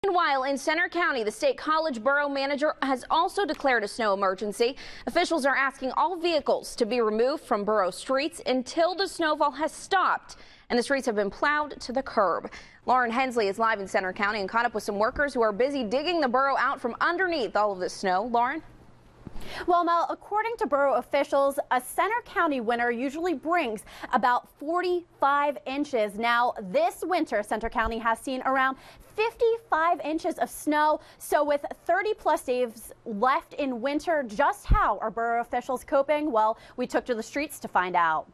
Meanwhile, in Center County, the State College Borough manager has also declared a snow emergency. Officials are asking all vehicles to be removed from borough streets until the snowfall has stopped and the streets have been plowed to the curb. Lauren Hensley is live in Center County and caught up with some workers who are busy digging the borough out from underneath all of this snow. Lauren? Well, Mel, according to borough officials, a Center County winter usually brings about 45 inches. Now, this winter, Center County has seen around 55 inches of snow. So with 30+ days left in winter, just how are borough officials coping? Well, we took to the streets to find out.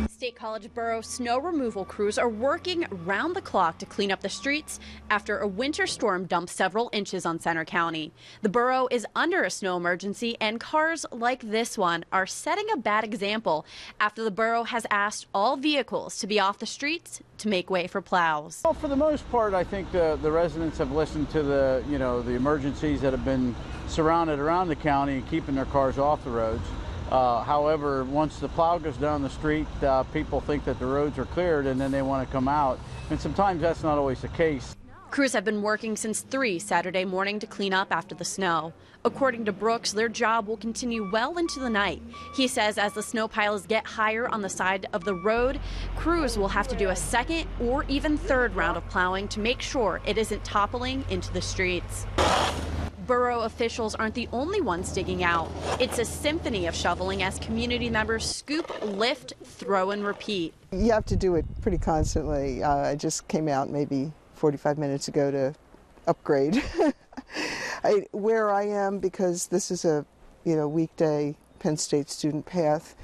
State College Borough snow removal crews are working round the clock to clean up the streets after a winter storm dumped several inches on Center County. The borough is under a snow emergency, and cars like this one are setting a bad example after the borough has asked all vehicles to be off the streets to make way for plows. Well, for the most part, I think the residents have listened to the emergencies that have been surrounded around the county and keeping their cars off the roads. However, once the plow goes down the street, people think that the roads are cleared and then they want to come out. And sometimes that's not always the case. Crews have been working since 3 Saturday morning to clean up after the snow. According to Brooks, their job will continue well into the night. He says as the snow piles get higher on the side of the road, crews will have to do a second or even third round of plowing to make sure it isn't toppling into the streets. Borough officials aren't the only ones digging out. It's a symphony of shoveling as community members scoop, lift, throw, and repeat. You have to do it pretty constantly. I just came out maybe 45 minutes ago to upgrade where I am, because this is a weekday Penn State student path.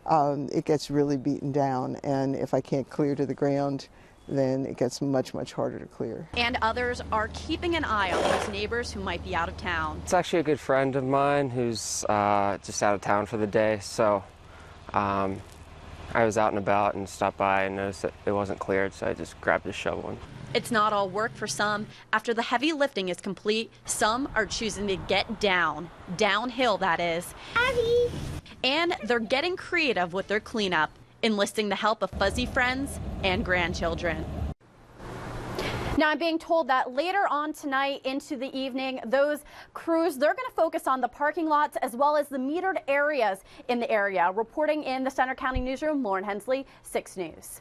It gets really beaten down, and if I can't clear to the ground, then it gets much, much harder to clear. And others are keeping an eye on those neighbors who might be out of town. It's actually a good friend of mine who's just out of town for the day, so I was out and about and stopped by and noticed that it wasn't cleared, so I just grabbed the shovel. It's not all work for some. After the heavy lifting is complete, some are choosing to get downhill that is. Abby. And they're getting creative with their cleanup, enlisting the help of fuzzy friends and grandchildren. Now, I'm being told that later on tonight into the evening, those crews, they're going to focus on the parking lots as well as the metered areas in the area. Reporting in the Center County newsroom, Lauren Hensley, 6 News.